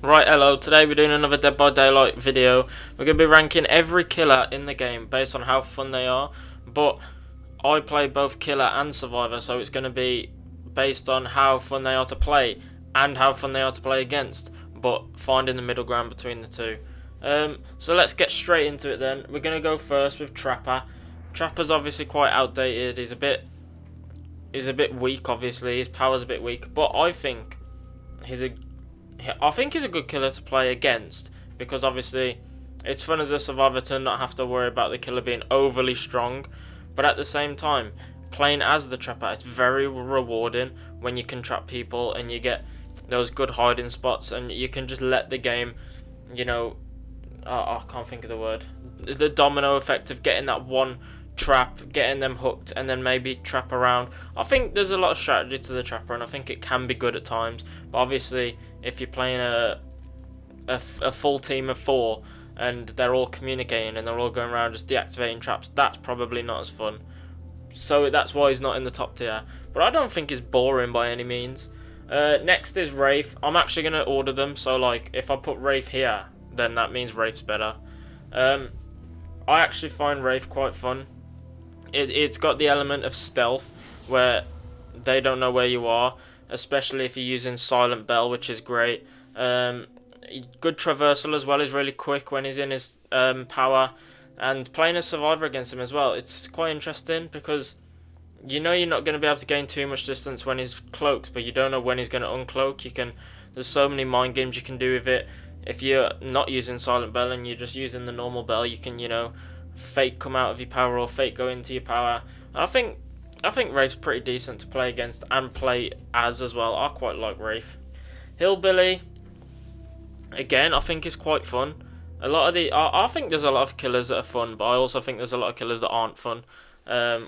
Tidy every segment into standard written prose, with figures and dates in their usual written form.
Right, hello, today we're doing another Dead by Daylight video. We're going to be ranking every killer in the game based on how fun they are, but I play both killer and survivor, so it's going to be based on how fun they are to play and how fun they are to play against, but finding the middle ground between the two. So let's get straight into it then. We're going to go first with Trapper. Trapper's obviously quite outdated, he's a bit weak obviously, his power's a bit weak, but I think he's a good killer to play against because obviously it's fun as a survivor to not have to worry about the killer being overly strong, but at the same time, playing as the trapper, it's very rewarding when you can trap people and you get those good hiding spots and you can just let the game, I can't think of the word, the domino effect of getting that one trap, getting them hooked, and then maybe trap around. I think there's a lot of strategy to the trapper, and I think it can be good at times. But obviously, if you're playing a full team of 4 and they're all communicating and they're all going around just deactivating traps, that's probably not as fun. So that's why he's not in the top tier. But I don't think he's boring by any means. Next is Wraith. I'm actually going to order them, so like if I put Wraith here, then that means Wraith's better. I actually find Wraith quite fun. It's got the element of stealth where they don't know where you are, especially if you're using Silent Bell, which is great. Good traversal as well, is really quick when he's in his power, and playing a survivor against him as well, it's quite interesting because you're not going to be able to gain too much distance when he's cloaked, but you don't know when he's going to uncloak. There's so many mind games you can do with it. If you're not using Silent Bell and you're just using the normal bell, you can fake come out of your power or fake go into your power. And I think Wraith's pretty decent to play against and play as well. I quite like Wraith. Hillbilly, again, I think is quite fun. I think there's a lot of killers that are fun, but I also think there's a lot of killers that aren't fun,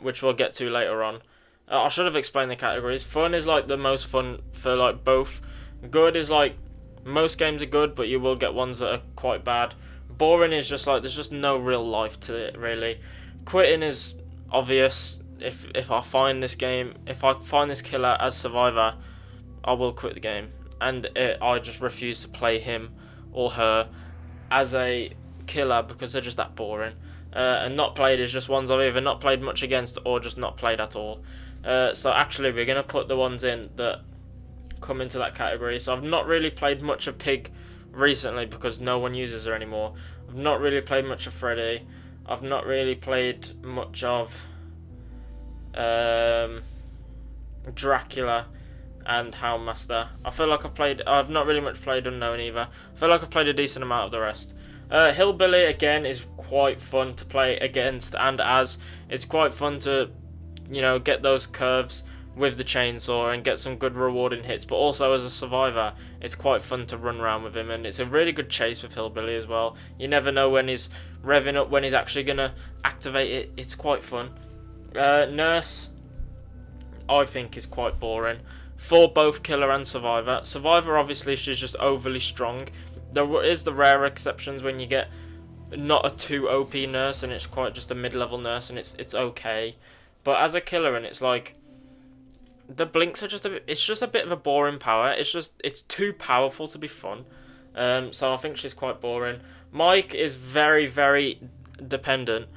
which we'll get to later on. I should have explained the categories. Fun is like the most fun for like both. Good is like most games are good, but you will get ones that are quite bad. Boring is just like there's just no real life to it really. Quitting is obvious. If I find this killer as survivor, I will quit the game, and I just refuse to play him or her as a killer because they're just that boring. And not played is just ones I've either not played much against or just not played at all. So actually we're gonna put the ones in that come into that category. So I've not really played much of Pig recently because no one uses her anymore. I've not really played much of Freddy. I've not really played much of Dracula and Houndmaster. I feel like I've not really much played Unknown either. I feel like I've played a decent amount of the rest. Hillbilly again is quite fun to play against and as. It's quite fun to get those curves with the chainsaw and get some good rewarding hits, but also as a survivor it's quite fun to run around with him, and it's a really good chase with Hillbilly as well. You never know when he's revving up, when he's actually going to activate it. It's quite fun. Nurse, I think, is quite boring for both killer and survivor. Survivor, obviously, she's just overly strong. There is the rare exceptions when you get not a too OP nurse and it's quite just a mid-level nurse and it's okay. But as a killer, and it's like the blinks are it's just a bit of a boring power. It's too powerful to be fun. So I think she's quite boring. Mike is very, very dependent.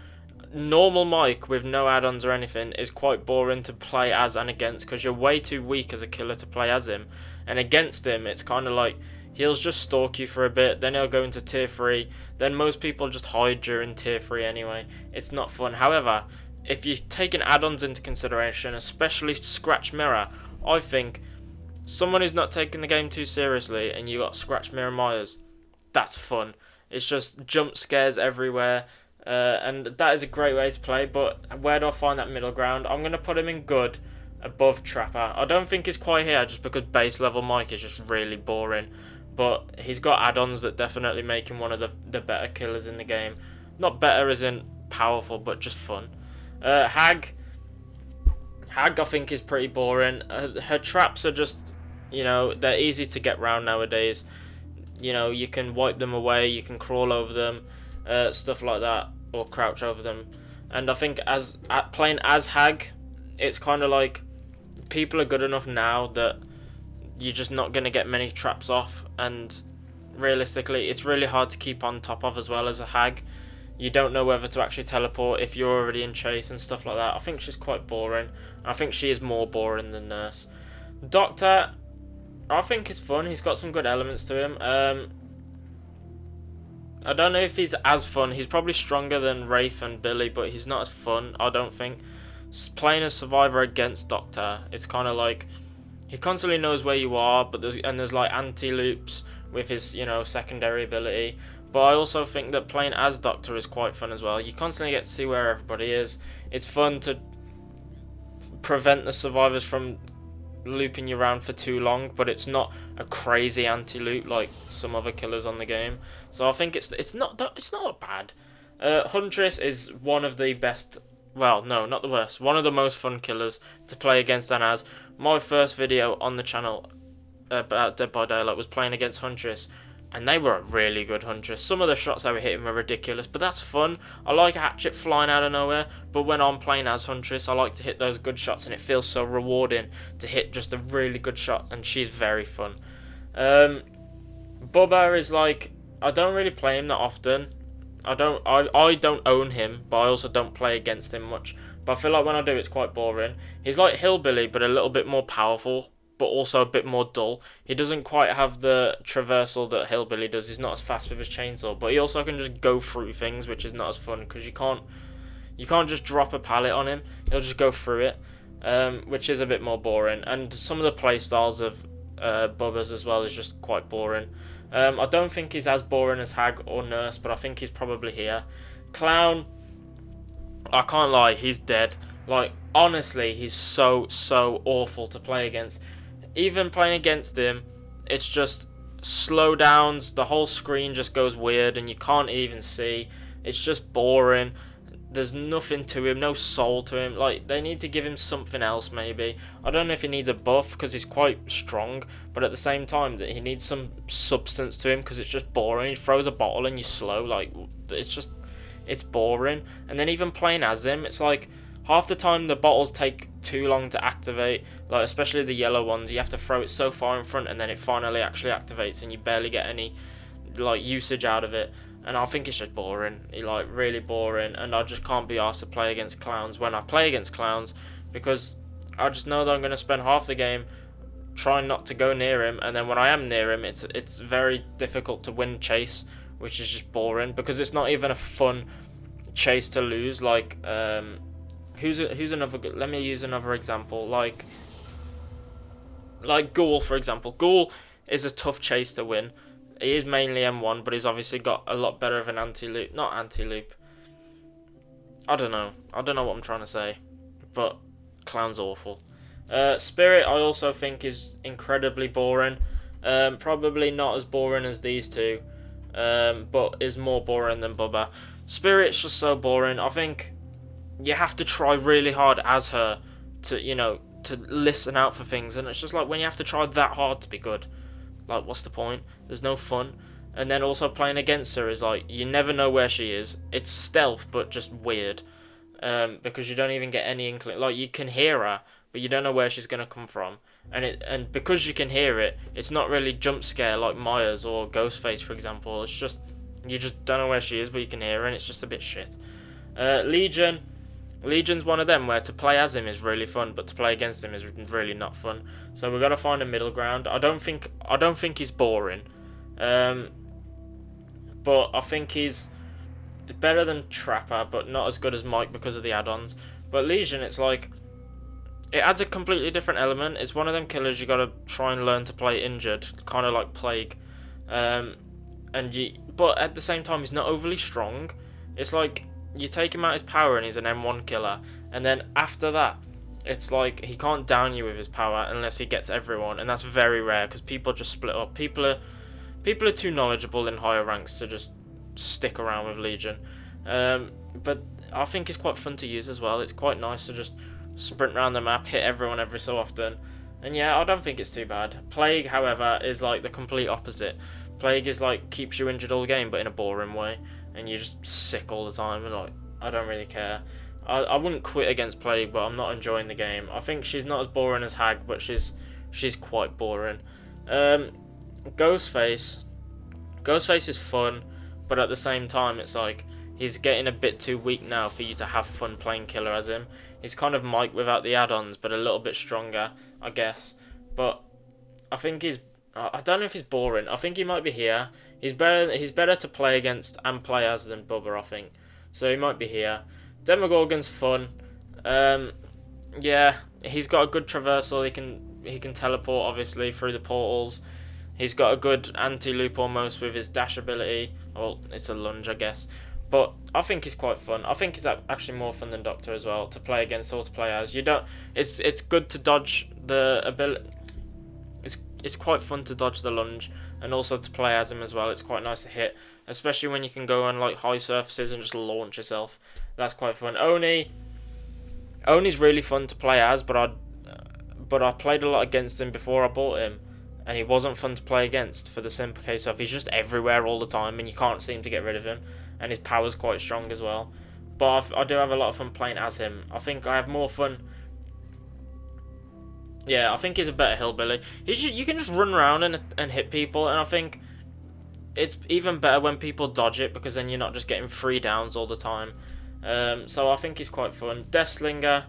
Normal Mike with no add-ons or anything is quite boring to play as and against because you're way too weak as a killer to play as him. And against him, it's kind of like he'll just stalk you for a bit, then he'll go into tier 3. Then most people just hide during tier 3 anyway. It's not fun. However, if you're taking add-ons into consideration, especially Scratch Mirror, I think someone who's not taking the game too seriously and you got Scratch Mirror Myers, that's fun. It's just jump scares everywhere, and that is a great way to play. But where do I find that middle ground? I'm going to put him in good above Trapper. I don't think he's quite here just because base level Mike is just really boring, but he's got add-ons that definitely make him one of the better killers in the game. Not better as in powerful, but just fun. Hag, I think, is pretty boring. Her traps are just, they're easy to get round nowadays. You can wipe them away, you can crawl over them, stuff like that, or crouch over them. And I think playing as Hag, it's kind of like people are good enough now that you're just not going to get many traps off, and realistically, it's really hard to keep on top of as well as a hag. You don't know whether to actually teleport if you're already in chase and stuff like that. I think she's quite boring. I think she is more boring than Nurse. Doctor, I think is fun. He's got some good elements to him. I don't know if he's as fun. He's probably stronger than Wraith and Billy, but he's not as fun, I don't think. Playing as Survivor against Doctor, it's kind of like he constantly knows where you are, but there's like anti-loops with his, you know, secondary ability. But I also think that playing as Doctor is quite fun as well. You constantly get to see where everybody is. It's fun to prevent the survivors from looping you around for too long, but it's not a crazy anti-loop like some other killers on the game. So I think it's not bad. Huntress is one of the best. Well, no, not the worst. One of the most fun killers to play against and as. My first video on the channel about Dead by Daylight was playing against Huntress, and they were a really good Huntress. Some of the shots they were hitting were ridiculous, but that's fun. I like a hatchet flying out of nowhere, but when I'm playing as Huntress, I like to hit those good shots, and it feels so rewarding to hit just a really good shot, and she's very fun. Bubba is like, I don't really play him that often. I don't own him, but I also don't play against him much. But I feel like when I do, it's quite boring. He's like Hillbilly, but a little bit more powerful, but also a bit more dull. He doesn't quite have the traversal that Hillbilly does. He's not as fast with his chainsaw, but he also can just go through things, which is not as fun because you can't just drop a pallet on him. He'll just go through it, which is a bit more boring. And some of the playstyles of Bubba's as well is just quite boring. I don't think he's as boring as Hag or Nurse, but I think he's probably here. Clown, I can't lie, he's dead. Like, honestly, he's so awful to play against. Even playing against him, it's just slowdowns, the whole screen just goes weird and you can't even see. It's just boring. There's nothing to him, no soul to him. Like, they need to give him something else maybe. I don't know if he needs a buff because he's quite strong, but at the same time that he needs some substance to him because it's just boring. He throws a bottle and you're slow. Like, it's boring. And then even playing as him, it's like half the time the bottles take too long to activate, like especially the yellow ones. You have to throw it so far in front and then it finally actually activates and you barely get any like usage out of it. And I think it's just boring, like really boring, and I just can't be asked to play against clowns when I play against clowns because I just know that I'm going to spend half the game trying not to go near him, and then when I am near him, it's very difficult to win chase, which is just boring because it's not even a fun chase to lose. Like who's another? Let me use another example, like Ghoul, for example. Ghoul is a tough chase to win. He is mainly M1, but he's obviously got a lot better of an anti-loop. Not anti-loop. I don't know what I'm trying to say. But Clown's awful. Spirit, I also think, is incredibly boring. Probably not as boring as these two. But is more boring than Bubba. Spirit's just so boring. I think you have to try really hard as her to, you know, to listen out for things. And it's just like when you have to try that hard to be good. Like, what's the point? There's no fun. And then also playing against her is like, you never know where she is. It's stealth, but just weird. Because you don't even get any inkling. Like, you can hear her, but you don't know where she's going to come from. And because you can hear it, it's not really jump scare like Myers or Ghostface, for example. It's just, you just don't know where she is, but you can hear her, and it's just a bit shit. Legion's one of them where to play as him is really fun, but to play against him is really not fun. So we've got to find a middle ground. I don't think he's boring, but I think he's better than Trapper, but not as good as Mike because of the add-ons. But Legion, it's like it adds a completely different element. It's one of them killers you got to try and learn to play injured, kind of like Plague, but at the same time he's not overly strong. It's like you take him out his power and he's an M1 killer, and then after that it's like he can't down you with his power unless he gets everyone, and that's very rare because people just split up. People are too knowledgeable in higher ranks to just stick around with Legion, but I think it's quite fun to use as well. It's quite nice to just sprint around the map, hit everyone every so often, and yeah, I don't think it's too bad. Plague, however, is like the complete opposite. Plague is like keeps you injured all game, but in a boring way, and you're just sick all the time, and like, I don't really care. I wouldn't quit against Plague, but I'm not enjoying the game. I think she's not as boring as Hag, but she's quite boring. Ghostface, Ghostface is fun, but at the same time, it's like he's getting a bit too weak now for you to have fun playing killer as him. He's kind of Mike without the add-ons, but a little bit stronger, I guess. But I think I don't know if he's boring. I think he might be here. He's better to play against and play as than Bubba, I think. So he might be here. Demogorgon's fun. Yeah, he's got a good traversal. He can teleport obviously through the portals. He's got a good anti-loop almost with his dash ability. Well, it's a lunge, I guess. But I think he's quite fun. I think he's actually more fun than Doctor as well to play against or to play as. It's good to dodge the ability. It's quite fun to dodge the lunge and also to play as him as well. It's quite nice to hit, especially when you can go on like high surfaces and just launch yourself. That's quite fun. Oni's really fun to play as, but I played a lot against him before I bought him, and he wasn't fun to play against for the simple case of he's just everywhere all the time and you can't seem to get rid of him, and his power's quite strong as well. But I do have a lot of fun playing as him. I think I have more fun. Yeah, I think he's a better hillbilly. You can just run around and hit people, and I think it's even better when people dodge it, because then you're not just getting 3 downs all the time. So I think he's quite fun. Deathslinger,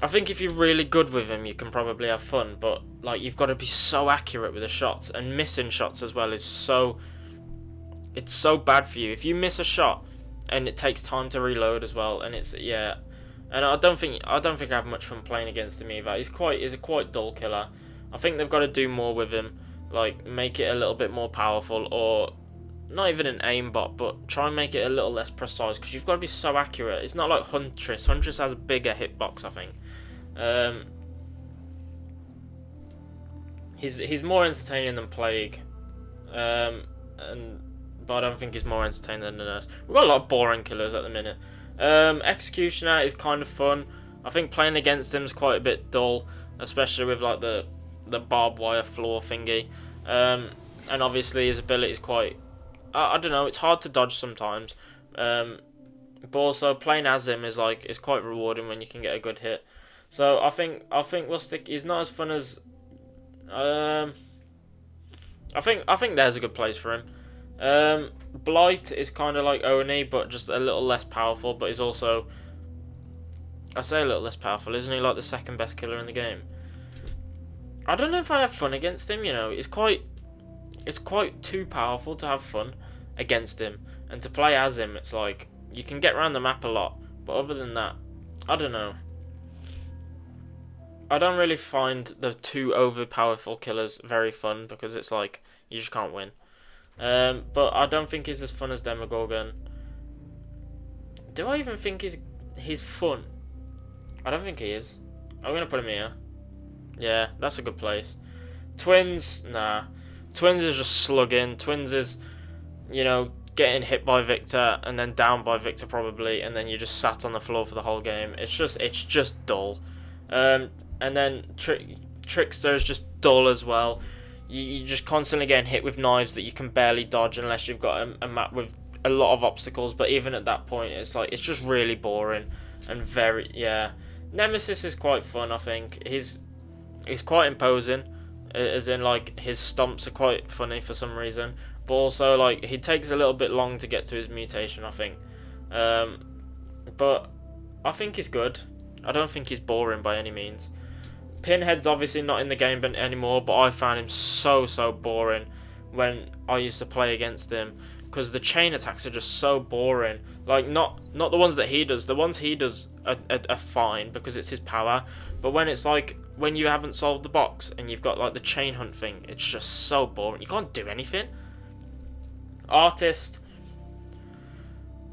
I think if you're really good with him, you can probably have fun, but like you've got to be so accurate with the shots, and missing shots as well is it's so bad for you. If you miss a shot, and it takes time to reload as well, and and I don't think I have much fun playing against him either. He's a quite dull killer. I think they've got to do more with him, like make it a little bit more powerful, or not even an aimbot, but try and make it a little less precise, because you've got to be so accurate. It's not like Huntress. Huntress has a bigger hitbox, I think. He's more entertaining than Plague, but I don't think he's more entertaining than the Nurse. We've got a lot of boring killers at the minute. Executioner is kind of fun. I think playing against him is quite a bit dull, especially with like the barbed wire floor thingy. And obviously his ability is quite, I don't know, it's hard to dodge sometimes. But also playing as him is quite rewarding when you can get a good hit. So I think we'll stick. He's not as fun as. I think there's a good place for him. Blight is kind of like Oni, but just a little less powerful. But he's also, I say a little less powerful, isn't he? Like the second best killer in the game. I don't know if I have fun against him. You know, it's quite too powerful to have fun against him, and to play as him, it's like you can get around the map a lot. But other than that, I don't know. I don't really find the 2 overpowerful killers very fun, because it's like you just can't win. But I don't think he's as fun as Demogorgon. Do I even think he's fun? I don't think he is. I'm gonna put him here. Yeah, that's a good place. Twins, nah. Twins is just slugging. Twins is, you know, getting hit by Victor and then down by Victor probably, and then you just sat on the floor for the whole game. It's just dull. And then Trickster is just dull as well. You're just constantly getting hit with knives that you can barely dodge unless you've got a map with a lot of obstacles. But even at that point, it's just really boring and very, yeah. Nemesis is quite fun, I think. He's quite imposing, as in like his stomps are quite funny for some reason. But also like he takes a little bit long to get to his mutation, I think. But I think he's good. I don't think he's boring by any means. Pinhead's obviously not in the game anymore, but I found him so boring when I used to play against him, because the chain attacks are just so boring. Like not the ones that he does. The ones he does are fine because it's his power, but when it's like when you haven't solved the box and you've got like the chain hunt thing, it's just so boring. You can't do anything. Artist,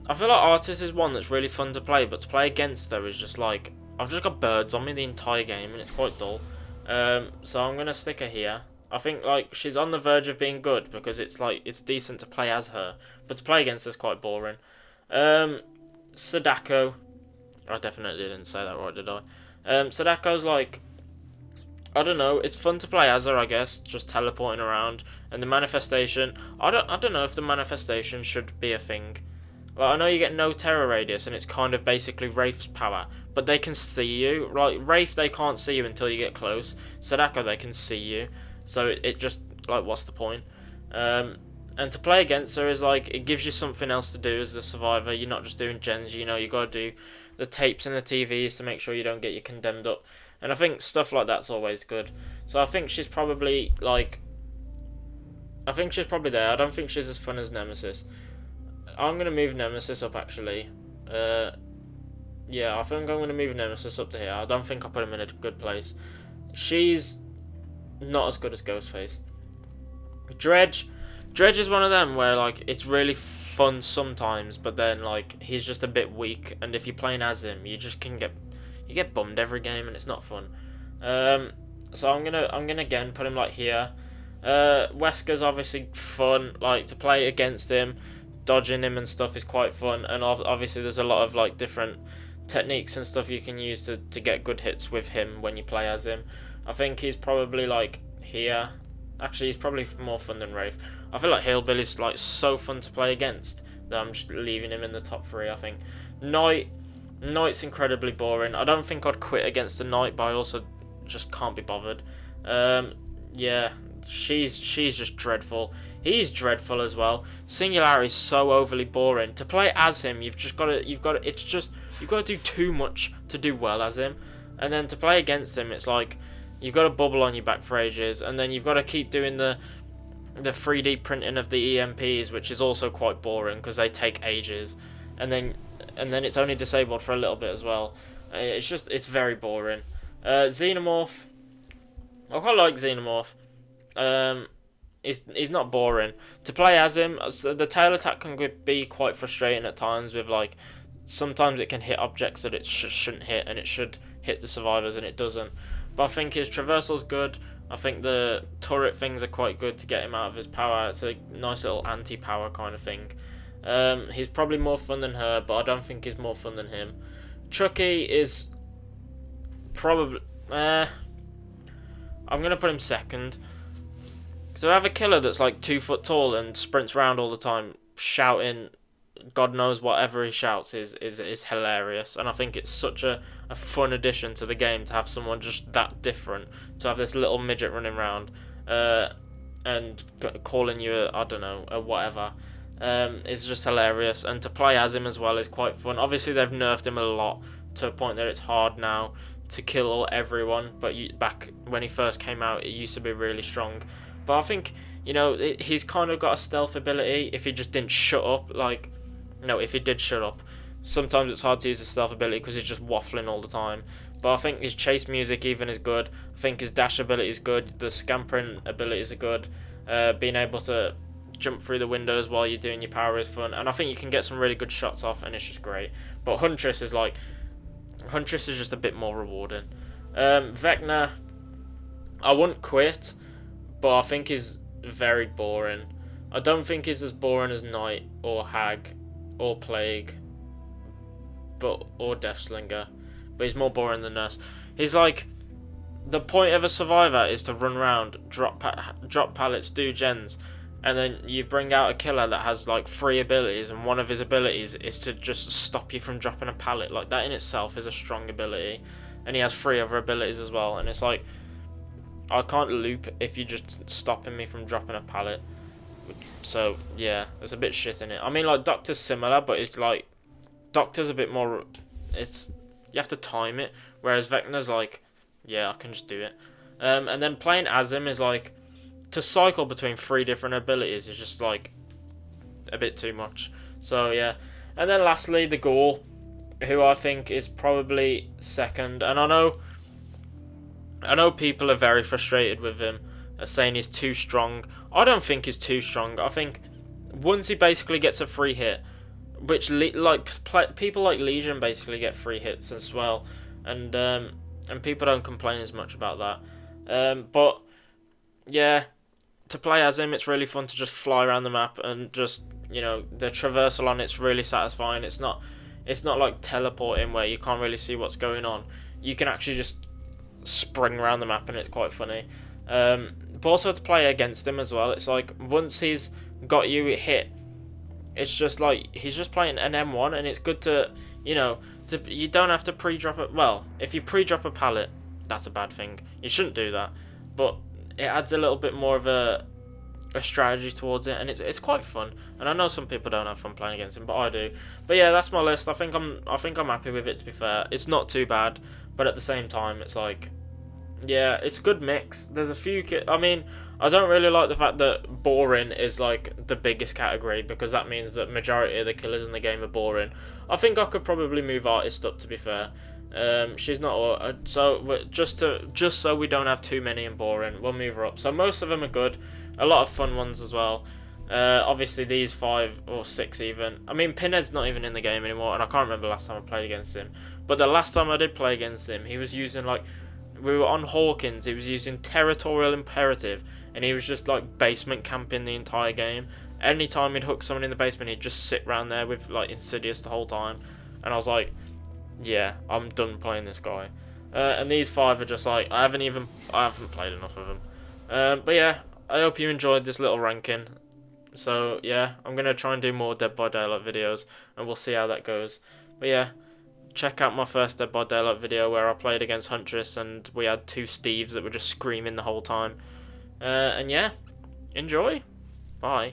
I feel like Artist is one that's really fun to play, but to play against her is just like, I've just got birds on me the entire game and it's quite dull. So I'm gonna stick her here. I think like she's on the verge of being good, because it's like it's decent to play as her, but to play against her is quite boring. Sadako, I definitely didn't say that right, did I? Sadako's like, I don't know, it's fun to play as her, I guess, just teleporting around. And the manifestation, I don't know if the manifestation should be a thing. Like, I know you get no terror radius, and it's kind of basically Wraith's power, but they can see you. Like, Wraith, they can't see you until you get close. Sadako, they can see you. So it just, like, what's the point? And to play against her is like, it gives you something else to do as the survivor. You're not just doing gens, you know, you got to do the tapes and the TVs to make sure you don't get you condemned up. And I think stuff like that's always good. So I think she's probably like, I think she's probably there. I don't think she's as fun as Nemesis. I'm going to move Nemesis up actually. Yeah, I think I'm going to move Nemesis up to here. I don't think I'll put him in a good place. She's not as good as Ghostface. Dredge is one of them where like it's really fun sometimes, but then like he's just a bit weak, and if you're playing as him, you just can get bummed every game, and it's not fun. So I'm gonna again put him like here. Wesker's obviously fun, like to play against him, dodging him and stuff is quite fun, and obviously there's a lot of like different techniques and stuff you can use to get good hits with him when you play as him. I think he's probably like here. Actually, he's probably more fun than Wraith. I feel like Hillbilly's like so fun to play against that I'm just leaving him in the top 3, I think. Knight's incredibly boring. I don't think I'd quit against the Knight, but I also just can't be bothered. Yeah, she's just dreadful. He's dreadful as well. Singularity's so overly boring. To play as him, you've got to do too much to do well as him. And then to play against him, it's like you've got a bubble on your back for ages, and then you've got to keep doing the 3D printing of the EMPs, which is also quite boring because they take ages, and then it's only disabled for a little bit as well. It's very boring. Xenomorph, I quite like Xenomorph. He's not boring to play as him. So the tail attack can be quite frustrating at times. With like sometimes it can hit objects that it shouldn't hit, and it should hit the survivors, and it doesn't. But I think his traversal's good. I think the turret things are quite good to get him out of his power. It's a nice little anti-power kind of thing. He's probably more fun than her, but I don't think he's more fun than him. Chucky is probably... I'm going to put him second. So I have a killer that's like 2 foot tall and sprints around all the time, shouting... God knows whatever he shouts is hilarious, and I think it's such a fun addition to the game to have someone just that different, to have this little midget running around and calling you I don't know, a whatever. It's just hilarious, and to play as him as well is quite fun. Obviously they've nerfed him a lot to a point that it's hard now to kill everyone, but back when he first came out it used to be really strong. But I think, you know, he's kind of got a stealth ability if he just didn't shut up. Like, no, if he did shut up. Sometimes it's hard to use the stealth ability because he's just waffling all the time. But I think his chase music even is good. I think his dash ability is good. The scampering abilities are good. Being able to jump through the windows while you're doing your power is fun. And I think you can get some really good shots off, and it's just great. But Huntress is just a bit more rewarding. Vecna, I wouldn't quit, but I think he's very boring. I don't think he's as boring as Knight or Hag or Plague, or Deathslinger, but he's more boring than Nurse. He's like, the point of a survivor is to run around, drop pallets, do gens, and then you bring out a killer that has like 3 abilities, and one of his abilities is to just stop you from dropping a pallet. Like, that in itself is a strong ability, and he has 3 other abilities as well, and it's like, I can't loop if you're just stopping me from dropping a pallet. So yeah, there's a bit shit in it. I mean, like, Doctor's similar, but it's like Doctor's a bit more, it's, you have to time it, whereas Vecna's like, yeah, I can just do it. And then playing as him is like, to cycle between 3 different abilities is just like a bit too much. So yeah. And then lastly, the Ghoul, who I think is probably second. And I know people are very frustrated with him, saying he's too strong. I don't think he's too strong. I think once he basically gets a free hit, which people like Legion basically get free hits as well, and people don't complain as much about that. But yeah, to play as him, it's really fun to just fly around the map, and just, you know, the traversal on it's really satisfying. It's not like teleporting where you can't really see what's going on. You can actually just spring around the map, and it's quite funny. But also to play against him as well, it's like once he's got you hit, it's just like he's just playing an M1, and it's good to, you know, you don't have to pre-drop it. Well, if you pre-drop a pallet, that's a bad thing. You shouldn't do that, but it adds a little bit more of a a strategy towards it, and it's quite fun. And I know some people don't have fun playing against him, but I do. But yeah, that's my list. I think I'm happy with it. To be fair, it's not too bad, but at the same time, it's like, yeah, it's a good mix. There's a few. I mean, I don't really like the fact that boring is like the biggest category, because that means that majority of the killers in the game are boring. I think I could probably move Artist up, to be fair. She's not so just so we don't have too many and boring, we'll move her up. So most of them are good, a lot of fun ones as well. Obviously these 5 or 6 even. I mean, Pinhead's not even in the game anymore, and I can't remember the last time I played against him. But the last time I did play against him, he was using like, we were on Hawkins, he was using Territorial Imperative, and he was just like basement camping the entire game. Anytime he'd hook someone in the basement, he'd just sit around there with like Insidious the whole time. And I was like, yeah, I'm done playing this guy. And these 5 are just like, I haven't played enough of them. But yeah, I hope you enjoyed this little ranking. So yeah, I'm going to try and do more Dead by Daylight videos, and we'll see how that goes. But yeah, check out my first Dead by Daylight video where I played against Huntress and we had 2 Steves that were just screaming the whole time. And yeah, enjoy. Bye.